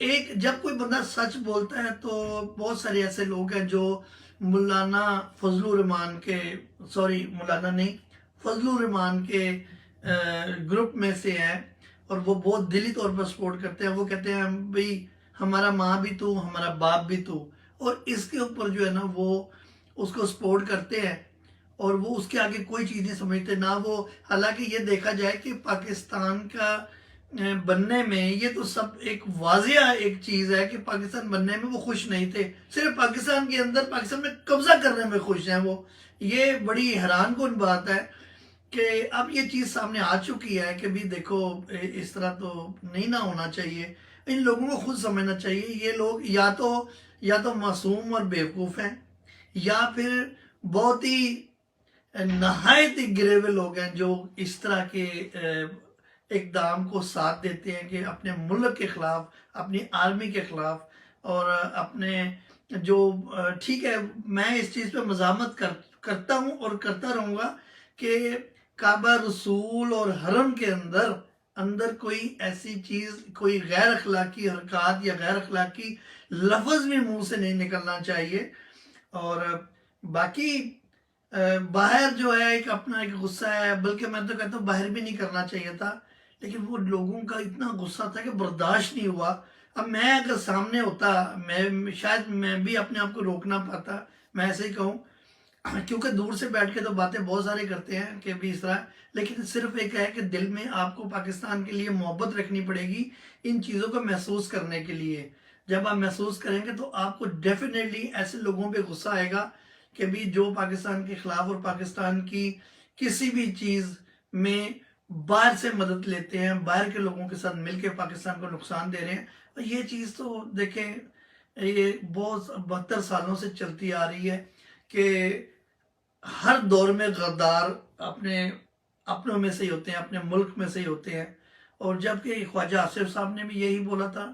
ایک جب کوئی بندہ سچ بولتا ہے تو بہت سارے ایسے لوگ ہیں جو مولانا فضل الرحمان کے مولانا نہیں فضل الرحمان کے گروپ میں سے ہیں، اور وہ بہت دلی طور پر سپورٹ کرتے ہیں. وہ کہتے ہیں بھئی ہمارا ماں بھی تو، ہمارا باپ بھی تو، اور اس کے اوپر جو ہے نا وہ اس کو سپورٹ کرتے ہیں، اور وہ اس کے آگے کوئی چیز نہیں سمجھتے نہ وہ. حالانکہ یہ دیکھا جائے کہ پاکستان کا بننے میں یہ تو سب ایک واضح ایک چیز ہے کہ پاکستان بننے میں وہ خوش نہیں تھے، صرف پاکستان کے اندر پاکستان میں قبضہ کرنے میں خوش ہیں وہ. یہ بڑی حیران کن بات ہے کہ اب یہ چیز سامنے آ چکی ہے کہ بھی دیکھو اس طرح تو نہیں نہ ہونا چاہیے. ان لوگوں کو خود سمجھنا چاہیے. یہ لوگ یا تو معصوم اور بیوقوف ہیں، یا پھر بہت ہی نہایت ہی گرے ہوئے لوگ ہیں جو اس طرح کے اقدام کو ساتھ دیتے ہیں کہ اپنے ملک کے خلاف، اپنی آرمی کے خلاف، اور اپنے جو ٹھیک ہے میں اس چیز پہ مزاحمت کرتا ہوں اور کرتا رہوں گا کہ کعبہ رسول اور حرم کے اندر کوئی ایسی چیز، کوئی غیر اخلاقی حرکات یا غیر اخلاقی لفظ بھی منہ سے نہیں نکلنا چاہیے. اور باقی باہر جو ہے ایک اپنا ایک غصہ ہے، بلکہ میں تو کہتا ہوں باہر بھی نہیں کرنا چاہیے تھا، لیکن وہ لوگوں کا اتنا غصہ تھا کہ برداشت نہیں ہوا. اب میں اگر سامنے ہوتا شاید میں بھی اپنے آپ کو روکنا پاتا. میں ایسے ہی کہوں کیونکہ دور سے بیٹھ کے تو باتیں بہت سارے کرتے ہیں کہ بھی اس طرح، لیکن صرف ایک ہے کہ دل میں آپ کو پاکستان کے لیے محبت رکھنی پڑے گی ان چیزوں کو محسوس کرنے کے لیے. جب آپ محسوس کریں گے تو آپ کو ڈیفینیٹلی ایسے لوگوں پہ غصہ آئے گا کہ بھی جو پاکستان کے خلاف اور پاکستان کی کسی بھی چیز میں باہر سے مدد لیتے ہیں، باہر کے لوگوں کے ساتھ مل کے پاکستان کو نقصان دے رہے ہیں. یہ چیز تو دیکھیں یہ بہت 72 سالوں سے چلتی آ رہی ہے کہ ہر دور میں غدار اپنوں میں سے ہی ہوتے ہیں، اپنے ملک میں سے ہی ہوتے ہیں. اور جبکہ خواجہ آصف صاحب نے بھی یہی بولا تھا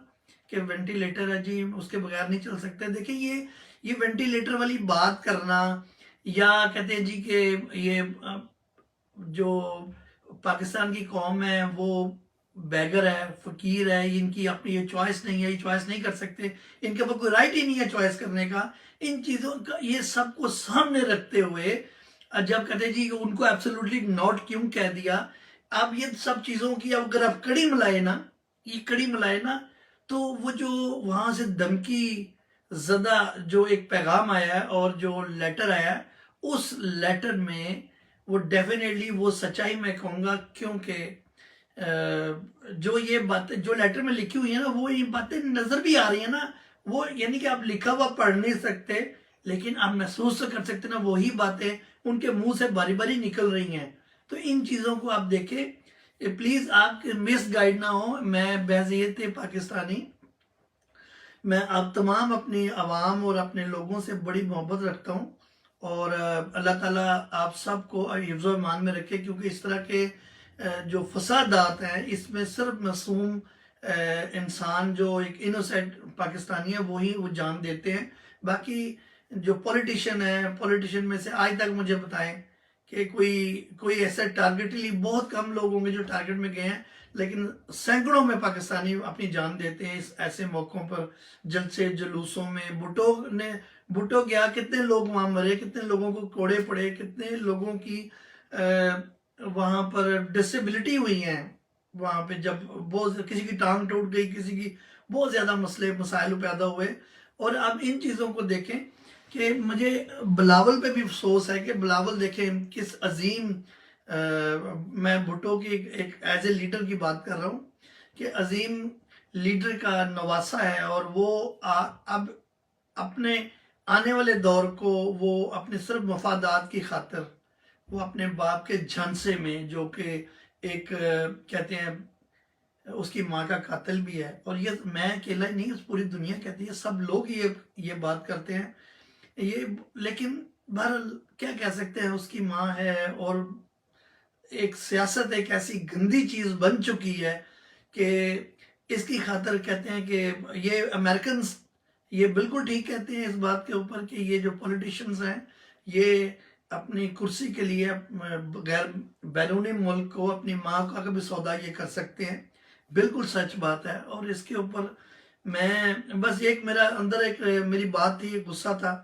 کہ وینٹیلیٹر ہے جی اس کے بغیر نہیں چل سکتے. دیکھیں یہ وینٹیلیٹر والی بات کرنا، یا کہتے ہیں جی کہ یہ جو پاکستان کی قوم ہے وہ بیگر ہے، فقیر ہے، ان کی اپنی یہ چوائس نہیں ہے، یہ چوائس نہیں کر سکتے، ان کے پاس کوئی رائٹ ہی نہیں ہے چوائس کرنے کا. ان چیزوں کا یہ سب کو سامنے رکھتے ہوئے جب کہتے ہیں جی ان کو ایبسولوٹلی نوٹ کیوں کہہ دیا. اب یہ سب چیزوں کی اگر آپ کڑی ملائے نا تو وہ جو وہاں سے دھمکی زدہ جو ایک پیغام آیا ہے اور جو لیٹر آیا ہے، اس لیٹر میں وہ ڈیفینیٹلی وہ سچائی میں کہوں گا، کیونکہ جو یہ باتیں جو لیٹر میں لکھی ہوئی ہیں نا وہ یہ باتیں نظر بھی آ رہی ہیں نا. وہ یعنی کہ آپ لکھا ہوا پڑھ نہیں سکتے لیکن آپ محسوس کر سکتے نا وہی باتیں ان کے منہ سے باری باری نکل رہی ہیں. تو ان چیزوں کو آپ دیکھیں پلیز، آپ مس گائیڈ نہ ہو. میں بحیثیت پاکستانی میں آپ تمام اپنی عوام اور اپنے لوگوں سے بڑی محبت رکھتا ہوں، اور اللہ تعالیٰ آپ سب کو حفظ و ایمان میں رکھے، کیونکہ اس طرح کے جو فسادات ہیں اس میں صرف معصوم انسان جو ایک انوسینٹ پاکستانی ہے وہی وہ جان دیتے ہیں. باقی جو پولیٹیشین میں سے آج تک مجھے بتائیں کہ کوئی ایسا ٹارگیٹلی بہت کم لوگ ہوں گے جو ٹارگیٹ میں گئے ہیں، لیکن سینکڑوں میں پاکستانی اپنی جان دیتے ہیں اس ایسے موقعوں پر، جلسے جلوسوں میں. بھٹو گیا، کتنے لوگ وہاں مرے، کتنے لوگوں کو کوڑے پڑے، کتنے لوگوں کی وہاں پر ڈسیبلٹی ہوئی ہیں. وہاں پہ جب کسی کی ٹانگ ٹوٹ گئی، کسی کی بہت زیادہ مسائل پیدا ہوئے. اور اب ان چیزوں کو دیکھیں کہ مجھے بلاول پہ بھی افسوس ہے کہ بلاول دیکھیں کس عظیم میں بھٹو کی ایک ایز اے لیڈر کی بات کر رہا ہوں کہ عظیم لیڈر کا نواسا ہے، اور وہ اب اپنے آنے والے دور کو وہ اپنے صرف مفادات کی خاطر وہ اپنے باپ کے جھانسے میں، جو کہ ایک کہتے ہیں اس کی ماں کا قاتل بھی ہے، اور یہ میں اکیلا ہی نہیں، اس پوری دنیا کہتی ہے، سب لوگ یہ بات کرتے ہیں. لیکن بہرحال کیا کہہ سکتے ہیں، اس کی ماں ہے، اور ایک سیاست ایک ایسی گندی چیز بن چکی ہے کہ اس کی خاطر کہتے ہیں کہ یہ امریکنز یہ بالکل ٹھیک کہتے ہیں اس بات کے اوپر کہ یہ جو پولیٹیشنز ہیں یہ اپنی کرسی کے لیے غیر بیرونی ملک کو، اپنی ماں کا بھی سودا یہ کر سکتے ہیں. بالکل سچ بات ہے، اور اس کے اوپر میں بس ایک میرا اندر ایک میری بات تھی، ایک غصہ تھا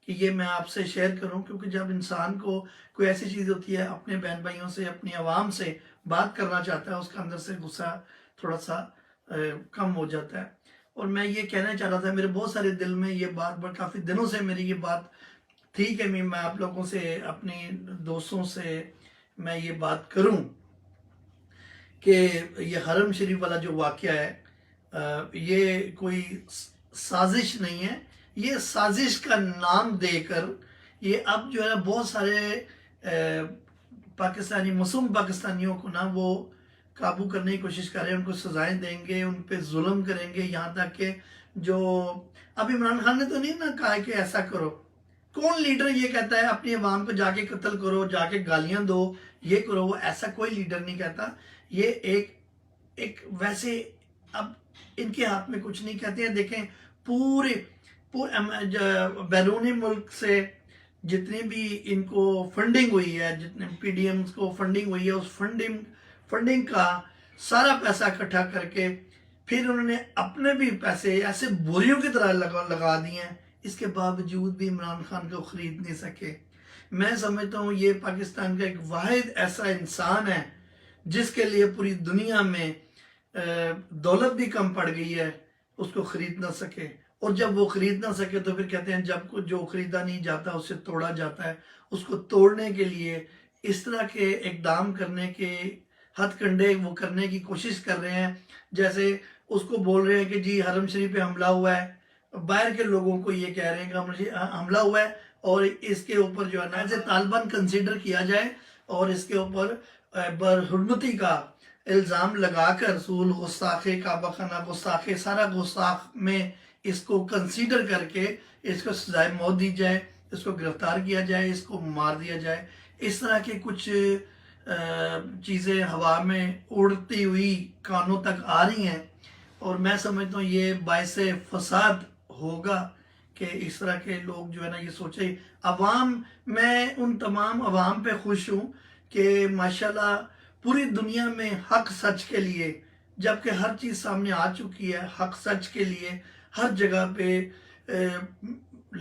کہ یہ میں آپ سے شیئر کروں، کیونکہ جب انسان کو کوئی ایسی چیز ہوتی ہے اپنے بہن بھائیوں سے، اپنی عوام سے بات کرنا چاہتا ہے، اس کا اندر سے غصہ تھوڑا سا کم ہو جاتا ہے۔ اور میں یہ کہنا چاہ رہا تھا، میرے بہت سارے دل میں یہ بات، کافی دنوں سے میری یہ بات تھی کہ میں آپ لوگوں سے، اپنے دوستوں سے میں یہ بات کروں کہ یہ حرم شریف والا جو واقعہ ہے، یہ کوئی سازش نہیں ہے، یہ سازش کا نام دے کر یہ اب جو ہے بہت سارے پاکستانی معصوم پاکستانیوں کو نا وہ قابو کرنے کی کوشش کر رہے ہیں، ان کو سزائیں دیں گے، ان پہ ظلم کریں گے، یہاں تک کہ جو اب عمران خان نے تو نہیں نا کہا کہ ایسا کرو۔ کون لیڈر یہ کہتا ہے اپنی عوام کو جا کے قتل کرو، جا کے گالیاں دو، یہ کرو وہ؟ ایسا کوئی لیڈر نہیں کہتا۔ یہ ایک ویسے اب ان کے ہاتھ میں کچھ نہیں کہتے ہیں۔ دیکھیں پورے بیرونی ملک سے جتنی بھی ان کو فنڈنگ ہوئی ہے، جتنے پی ڈی ایمز کو فنڈنگ ہوئی ہے، اس فنڈنگ کا سارا پیسہ اکٹھا کر کے پھر انہوں نے اپنے بھی پیسے ایسے بوریوں کی طرح لگا دیے ہیں، اس کے باوجود بھی عمران خان کو خرید نہیں سکے۔ میں سمجھتا ہوں یہ پاکستان کا ایک واحد ایسا انسان ہے جس کے لیے پوری دنیا میں دولت بھی کم پڑ گئی ہے، اس کو خرید نہ سکے۔ اور جب وہ خرید نہ سکے تو پھر کہتے ہیں جب جو خریدا نہیں جاتا اسے توڑا جاتا ہے۔ اس کو توڑنے کے لیے اس طرح کے اقدام کرنے کے ہتھ کنڈے وہ کرنے کی کوشش کر رہے ہیں، جیسے اس کو بول رہے ہیں کہ جی حرم شریف پہ حملہ ہوا ہے، باہر کے لوگوں کو یہ کہہ رہے ہیں کہ حملہ ہوا ہے اور اس کے اوپر جو ہے نا ایسے طالبان کنسیڈر کیا جائے اور اس کے اوپر برحرمتی کا الزام لگا کر رسول گستاخی کعبہ خانہ گستاخی سارا گستاخ میں اس کو کنسیڈر کر کے اس کو سزائے موت دی جائے، اس کو گرفتار کیا جائے، اس کو مار دیا جائے۔ اس طرح کے کچھ چیزیں ہوا میں اڑتی ہوئی کانوں تک آ رہی ہیں، اور میں سمجھتا ہوں یہ باعث فساد ہوگا کہ اس طرح کے لوگ جو ہے نا یہ سوچیں۔ عوام، میں ان تمام عوام پہ خوش ہوں کہ ماشاءاللہ پوری دنیا میں حق سچ کے لیے، جبکہ ہر چیز سامنے آ چکی ہے، حق سچ کے لیے ہر جگہ پہ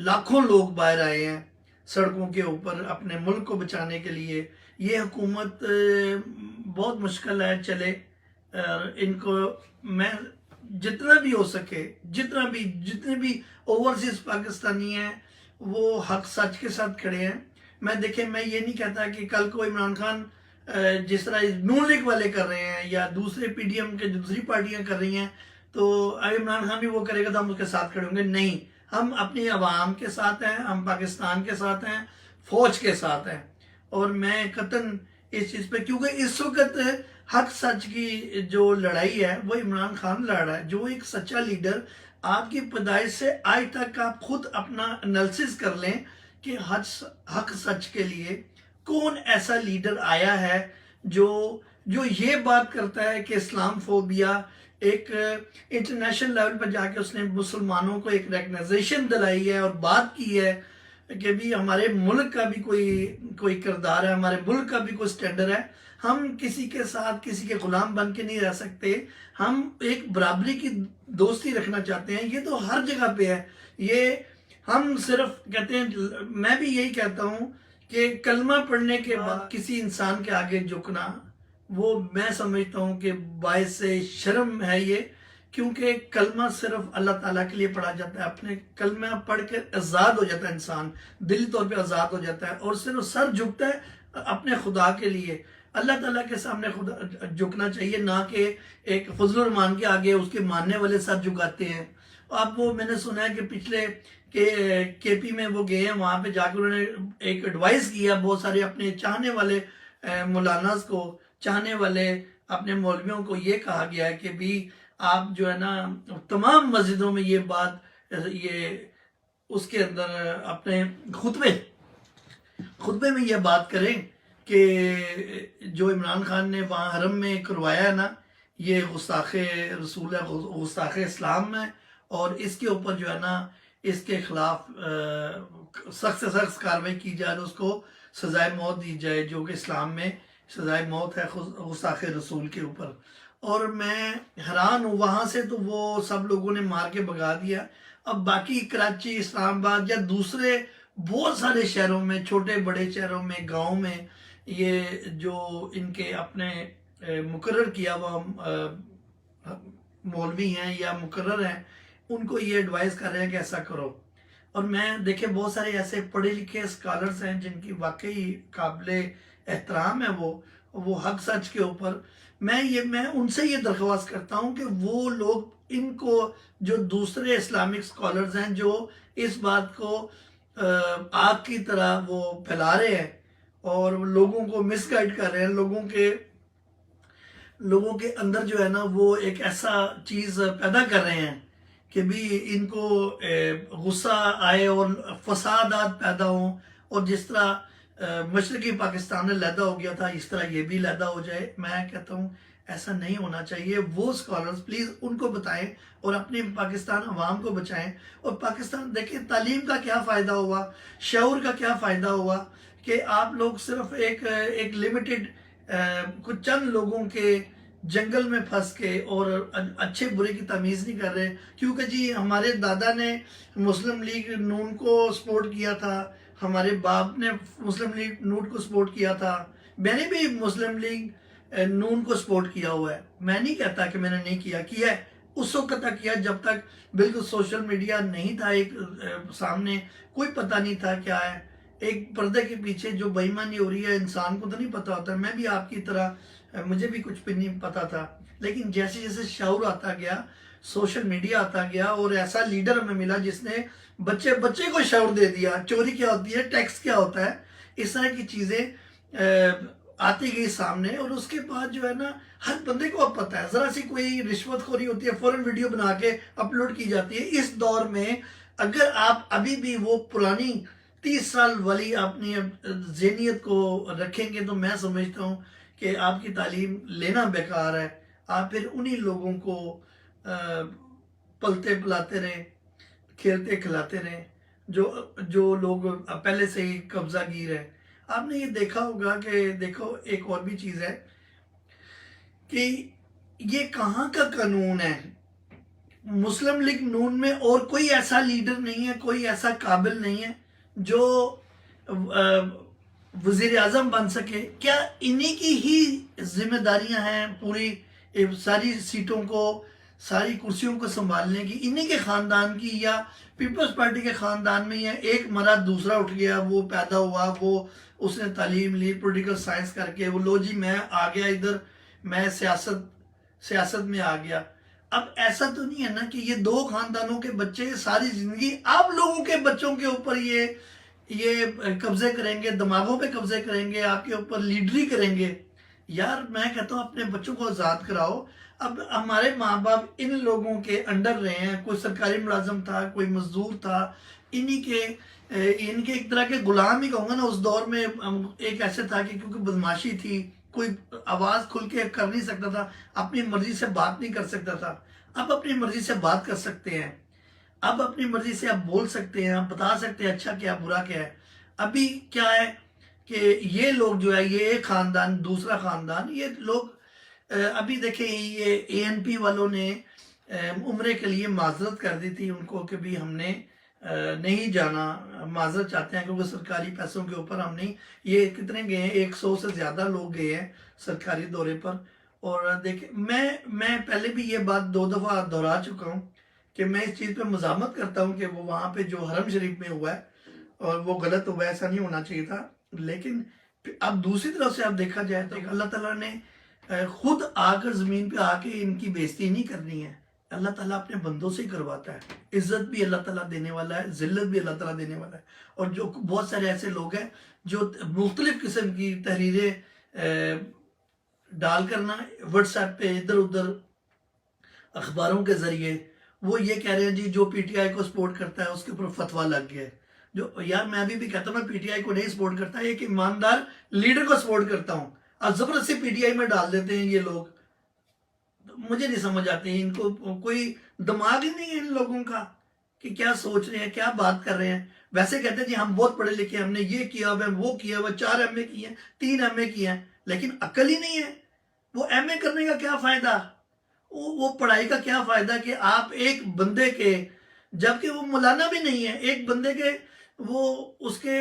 لاکھوں لوگ باہر آئے ہیں سڑکوں کے اوپر اپنے ملک کو بچانے کے لیے۔ یہ حکومت بہت مشکل ہے چلے، ان کو میں جتنا بھی ہو سکے، جتنے بھی اوورسیز پاکستانی ہیں وہ حق سچ کے ساتھ کھڑے ہیں۔ دیکھیں میں یہ نہیں کہتا کہ کل کو عمران خان جس طرح نون لیگ والے کر رہے ہیں یا دوسرے پی ڈی ایم کے دوسری پارٹیاں کر رہی ہیں تو عمران خان بھی وہ کرے گا تو ہم اس کے ساتھ کھڑے ہوں گے۔ نہیں، ہم اپنی عوام کے ساتھ ہیں، ہم پاکستان کے ساتھ ہیں، فوج کے ساتھ ہیں۔ اور میں قطعاً اس چیز پہ، کیونکہ اس وقت حق سچ کی جو لڑائی ہے وہ عمران خان لڑ رہا ہے، جو ایک سچا لیڈر۔ آپ کی پیدائش سے آج تک آپ خود اپنا انالیسس کر لیں کہ حق سچ کے لیے کون ایسا لیڈر آیا ہے جو یہ بات کرتا ہے کہ اسلام فوبیا ایک انٹرنیشنل لیول پر جا کے اس نے مسلمانوں کو ایک ریکگنائزیشن دلائی ہے اور بات کی ہے کہ بھی ہمارے ملک کا بھی کوئی کردار ہے، ہمارے ملک کا بھی کوئی سٹینڈر ہے، ہم کسی کے ساتھ کسی کے غلام بن کے نہیں رہ سکتے، ہم ایک برابری کی دوستی رکھنا چاہتے ہیں۔ یہ تو ہر جگہ پہ ہے۔ یہ ہم صرف کہتے ہیں، میں بھی یہی کہتا ہوں کہ کلمہ پڑھنے کے بعد کسی انسان کے آگے جھکنا، وہ میں سمجھتا ہوں کہ باعث شرم ہے یہ، کیونکہ کلمہ صرف اللہ تعالیٰ کے لیے پڑھا جاتا ہے۔ اپنے کلمہ پڑھ کے آزاد ہو جاتا ہے انسان، دلی طور پہ آزاد ہو جاتا ہے، اور صرف سر جھکتا ہے اپنے خدا کے لیے۔ اللہ تعالیٰ کے سامنے خدا جھکنا چاہیے، نہ کہ ایک فضل الرحمان کے آگے اس کے ماننے والے سر جھکاتے ہیں۔ اب وہ میں نے سنا ہے کہ پچھلے کے پی میں وہ گئے ہیں، وہاں پہ جا کے انہوں نے ایک ایڈوائز کیا بہت سارے اپنے چاہنے والے مولاناز کو، چاہنے والے اپنے مولویوں کو، یہ کہا گیا ہے کہ بھی آپ جو ہے نا تمام مسجدوں میں یہ بات، یہ اس کے اندر اپنے خطبے میں یہ بات کریں کہ جو عمران خان نے وہاں حرم میں کروایا ہے نا، یہ گستاخ رسول ہے، گستاخ اسلام ہے، اور اس کے اوپر جو ہے نا اس کے خلاف سخت سے سخت کارروائی کی جائے، اس کو سزائے موت دی جائے، جو کہ اسلام میں سزائے موت ہے گستاخ رسول کے اوپر۔ اور میں حیران ہوں. وہاں سے تو وہ سب لوگوں نے مار کے بھگا دیا. اب باقی کراچی، اسلام آباد یا دوسرے بہت سارے شہروں میں، چھوٹے بڑے شہروں میں، گاؤں میں، یہ جو ان کے اپنے مقرر کیا ہوا مولوی ہیں یا مقرر ہیں، ان کو یہ ایڈوائز کر رہے ہیں کہ ایسا کرو. اور میں دیکھیں بہت سارے ایسے پڑھے لکھے اسکالرز ہیں جن کی واقعی قابل احترام ہے وہ حق سچ کے اوپر. میں ان سے یہ درخواست کرتا ہوں کہ وہ لوگ ان کو، جو دوسرے اسلامک اسکالرز ہیں جو اس بات کو آگ کی طرح وہ پھیلا رہے ہیں اور لوگوں کو مس گائیڈ کر رہے ہیں، لوگوں کے اندر جو ہے نا وہ ایک ایسا چیز پیدا کر رہے ہیں کہ بھی ان کو غصہ آئے اور فسادات پیدا ہوں، اور جس طرح مشرقی پاکستان میں لیدا ہو گیا تھا اس طرح یہ بھی لیدا ہو جائے. میں کہتا ہوں ایسا نہیں ہونا چاہیے. وہ اسکالرز پلیز ان کو بتائیں اور اپنی پاکستان عوام کو بچائیں. اور پاکستان دیکھیں تعلیم کا کیا فائدہ ہوا، شعور کا کیا فائدہ ہوا کہ آپ لوگ صرف ایک لمیٹڈ کچھ چند لوگوں کے جنگل میں پھنس کے اور اچھے برے کی تمیز نہیں کر رہے. کیونکہ جی ہمارے دادا نے مسلم لیگ نون کو سپورٹ کیا تھا، ہمارے باپ نے مسلم لیگ نون کو سپورٹ کیا تھا، میں نے بھی مسلم لیگ نون کو سپورٹ کیا ہوا ہے. میں نہیں کہتا کہ میں نے نہیں کیا ہے. اس وقت تک کیا جب تک بالکل سوشل میڈیا نہیں تھا، ایک سامنے کوئی پتہ نہیں تھا کیا ہے. ایک پردے کے پیچھے جو بے ایمانی ہو رہی ہے انسان کو تو نہیں پتا ہوتا. میں بھی آپ کی طرح مجھے بھی کچھ بھی نہیں پتا تھا. لیکن جیسے جیسے شعور آتا گیا، سوشل میڈیا آتا گیا، اور ایسا لیڈر ہمیں ملا جس نے بچے کو شعور دے دیا. چوری کیا ہوتی ہے، ٹیکس کیا ہوتا ہے، اس طرح کی چیزیں آتی گئی سامنے. اور اس کے بعد جو ہے نا ہر بندے کو اب پتا ہے، ذرا سی کوئی رشوت خوری ہوتی ہے فوراً ویڈیو بنا کے اپلوڈ کی جاتی ہے. اس دور میں اگر آپ ابھی بھی وہ پرانی 30 سال والی اپنی ذہنیت کو رکھیں گے تو میں سمجھتا ہوں کہ آپ کی تعلیم لینا بیکار ہے. آپ پھر انہی لوگوں کو پلتے پلاتے رہیں، کھیلتے کھلاتے رہیں جو لوگ پہلے سے ہی قبضہ گیر ہیں. آپ نے یہ دیکھا ہوگا کہ دیکھو ایک اور بھی چیز ہے کہ یہ کہاں کا قانون ہے. مسلم لیگ نون میں اور کوئی ایسا لیڈر نہیں ہے، کوئی ایسا قابل نہیں ہے جو وزیر اعظم بن سکے. کیا انہی کی ہی ذمہ داریاں ہیں پوری ساری سیٹوں کو، ساری کرسیوں کو سنبھالنے کی؟ انہی کے خاندان کی یا پیپلز پارٹی کے خاندان میں؟ یہ ایک مرا دوسرا اٹھ گیا، وہ پیدا ہوا، وہ اس نے تعلیم لی پولیٹیکل سائنس کر کے، وہ لو جی میں آ گیا ادھر، میں سیاست میں آ گیا. اب ایسا تو نہیں ہے نا کہ یہ دو خاندانوں کے بچے ساری زندگی آپ لوگوں کے بچوں کے اوپر یہ قبضے کریں گے، دماغوں پہ قبضے کریں گے، آپ کے اوپر لیڈری کریں گے. یار میں کہتا ہوں اپنے بچوں کو آزاد کراؤ. اب ہمارے ماں باپ ان لوگوں کے انڈر رہے ہیں، کوئی سرکاری ملازم تھا، کوئی مزدور تھا، ان کے ایک طرح کے غلام ہی کہوں گا نا. اس دور میں ایک ایسے تھا کہ کیونکہ بدماشی تھی، کوئی آواز کھل کے کر نہیں سکتا تھا، اپنی مرضی سے بات نہیں کر سکتا تھا. اب اپنی مرضی سے بات کر سکتے ہیں، اب اپنی مرضی سے آپ بول سکتے ہیں، آپ بتا سکتے ہیں اچھا کیا برا کیا ہے. ابھی کیا ہے کہ یہ لوگ جو ہے، یہ ایک خاندان دوسرا خاندان، یہ لوگ ابھی دیکھیں یہ اے این پی والوں نے عمرے کے لیے معذرت کر دی تھی ان کو کہ بھی ہم نے نہیں جانا، معذرت چاہتے ہیں کیونکہ سرکاری پیسوں کے اوپر ہم نہیں. یہ کتنے گئے ہیں، 100 سے زیادہ لوگ گئے ہیں سرکاری دورے پر. اور دیکھیں میں پہلے بھی یہ بات 2 دفعہ دہرا چکا ہوں کہ میں اس چیز پہ مزاحمت کرتا ہوں کہ وہ وہاں پہ جو حرم شریف میں ہوا ہے اور وہ غلط ہوا ہے، ایسا نہیں ہونا چاہیے تھا. لیکن اب دوسری طرف سے آپ دیکھا جائے تو اللہ تعالیٰ نے خود آ کر زمین پہ آ کے ان کی بےزتی نہیں کرنی ہے. اللہ تعالیٰ اپنے بندوں سے ہی کرواتا ہے. عزت بھی اللہ تعالیٰ دینے والا ہے، ذلت بھی اللہ تعالیٰ دینے والا ہے. اور جو بہت سارے ایسے لوگ ہیں جو مختلف قسم کی تحریریں ڈال کرنا واٹس ایپ پہ ادھر ادھر اخباروں کے ذریعے وہ یہ کہہ رہے ہیں جی جو پی ٹی آئی کو سپورٹ کرتا ہے اس کے اوپر فتویٰ لگ گیا ہے. جو یار میں ابھی بھی کہتا ہوں میں پی ٹی آئی کو نہیں سپورٹ کرتا، ایک ایماندار لیڈر کو سپورٹ کرتا ہوں. اب زبردستی پی ٹی آئی میں ڈال دیتے ہیں یہ لوگ، مجھے نہیں سمجھ آتے. ان کو کوئی دماغ ہی نہیں ہے ان لوگوں کا کہ کیا سوچ رہے ہیں، کیا بات کر رہے ہیں. ویسے کہتے ہیں جی ہم بہت پڑھے لکھے، ہم نے یہ کیا ہوا ہے، وہ کیا ہوا، 4 ایم اے کیے ہیں، 3 ایم اے کیے ہیں، لیکن عقل ہی نہیں ہے. وہ ایم اے کرنے کا کیا فائدہ وہ پڑھائی کا کیا فائدہ کہ آپ ایک بندے کے، جبکہ وہ مولانا بھی نہیں ہے، ایک بندے کے وہ اس کے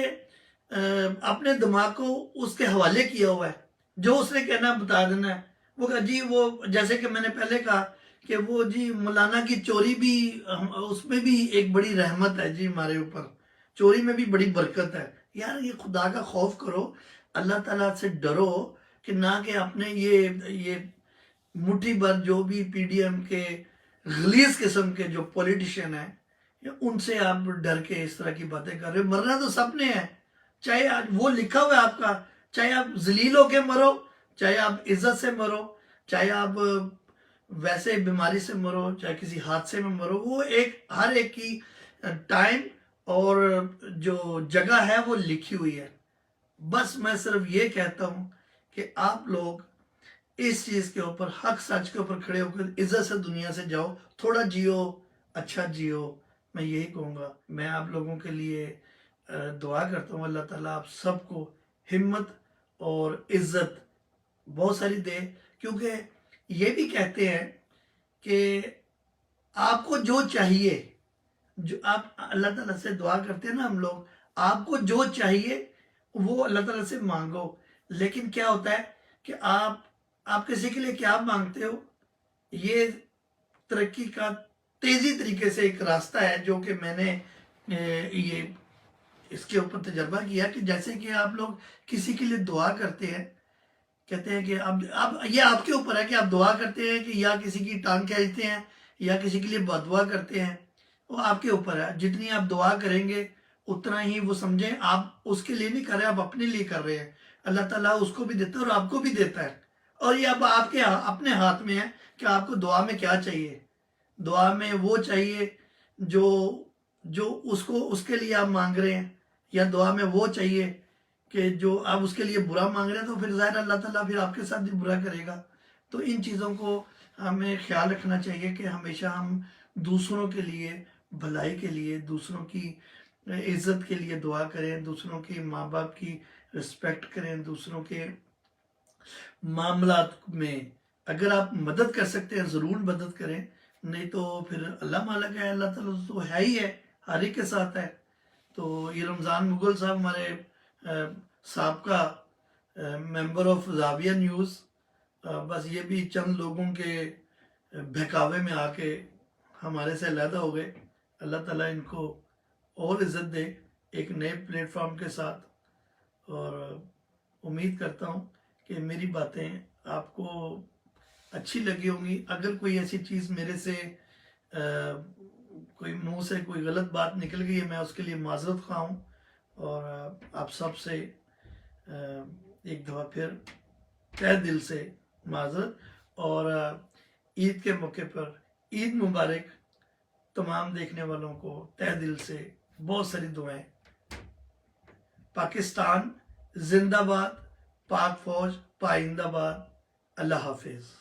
اپنے دماغ کو اس کے حوالے کیا ہوا ہے، جو اس نے کہنا بتا دینا ہے۔ وہ کہا جی وہ جیسے کہ میں نے پہلے کہا کہ وہ جی مولانا کی چوری بھی اس میں بھی ایک بڑی رحمت ہے جی ہمارے اوپر، چوری میں بھی بڑی برکت ہے۔ یار یہ خدا کا خوف کرو، اللہ تعالیٰ سے ڈرو، کہ نہ کہ اپنے یہ مٹھی بھر جو بھی پی ڈی ایم کے غلیظ قسم کے جو پولیٹیشین ہیں، ان سے آپ ڈر کے اس طرح کی باتیں کر رہے ہو۔ مرنا تو سب نے ہے، چاہے آج وہ لکھا ہوا ہے آپ کا، چاہے آپ ذلیل ہو کے مرو، چاہے آپ عزت سے مرو، چاہے آپ ویسے بیماری سے مرو، چاہے کسی حادثے میں مرو، وہ ہر ایک کی ٹائم اور جو جگہ ہے وہ لکھی ہوئی ہے۔ بس میں صرف یہ کہتا ہوں کہ آپ لوگ اس چیز کے اوپر، حق سچ کے اوپر کھڑے ہو کر عزت سے دنیا سے جاؤ، تھوڑا جیو، اچھا جیو، میں یہی کہوں گا۔ میں آپ لوگوں کے لیے دعا کرتا ہوں، اللہ تعالیٰ آپ سب کو ہمت اور عزت بہت ساری دے، کیونکہ یہ بھی کہتے ہیں کہ آپ کو جو چاہیے، جو آپ اللہ تعالیٰ سے دعا کرتے ہیں نا ہم لوگ، آپ کو جو چاہیے وہ اللہ تعالیٰ سے مانگو، لیکن کیا ہوتا ہے کہ آپ کسی کے لیے کیا مانگتے ہو، یہ ترقی کا تیزی طریقے سے ایک راستہ ہے جو کہ میں نے یہ اس کے اوپر تجربہ کیا، کہ جیسے کہ آپ لوگ کسی کے لیے دعا کرتے ہیں، کہتے ہیں کہ اب یہ آپ کے اوپر ہے کہ آپ دعا کرتے ہیں کہ یا کسی کی ٹانگ کھینچتے ہیں یا کسی کے لیے بد دعا کرتے ہیں، وہ آپ کے اوپر ہے۔ جتنی آپ دعا کریں گے اتنا ہی وہ سمجھیں آپ اس کے لیے نہیں کر رہے، آپ اپنے لیے کر رہے ہیں۔ اللہ تعالیٰ اس کو بھی دیتا ہے اور آپ کو بھی دیتا ہے، اور یہ اب آپ کے اپنے ہاتھ میں ہے کہ آپ کو دعا میں کیا چاہیے۔ دعا میں وہ چاہیے جو اس کے لیے آپ مانگ رہے ہیں، یا دعا میں وہ چاہیے کہ جو آپ اس کے لیے برا مانگ رہے ہیں، تو پھر ظاہر اللہ تعالیٰ پھر آپ کے ساتھ بھی برا کرے گا۔ تو ان چیزوں کو ہمیں خیال رکھنا چاہیے کہ ہمیشہ ہم دوسروں کے لیے بھلائی کے لیے، دوسروں کی عزت کے لیے دعا کریں، دوسروں کی ماں باپ کی رسپیکٹ کریں، دوسروں کے معاملات میں اگر آپ مدد کر سکتے ہیں ضرور مدد کریں، نہیں تو پھر اللہ مالک ہے، اللہ تعالیٰ تو ہے ہی ہے، ہر ایک کے ساتھ ہے۔ تو یہ رمضان مغل صاحب ہمارے سابقہ ممبر آف زاویہ نیوز، بس یہ بھی چند لوگوں کے بہکاوے میں آ کے ہمارے سے علیحدہ ہو گئے۔ اللہ تعالیٰ ان کو اور عزت دے ایک نئے پلیٹ فارم کے ساتھ، اور امید کرتا ہوں کہ میری باتیں آپ کو اچھی لگی ہوں گی۔ اگر کوئی ایسی چیز میرے سے کوئی منہ سے کوئی غلط بات نکل گئی ہے، میں اس کے لیے معذرت خواہ ہوں، اور آپ سب سے ایک دفعہ پھر تہہ دل سے معذرت، اور عید کے موقع پر عید مبارک تمام دیکھنے والوں کو تہہ دل سے بہت ساری دعائیں۔ پاکستان زندہ باد، پاک فوج پائندہ باد، اللہ حافظ۔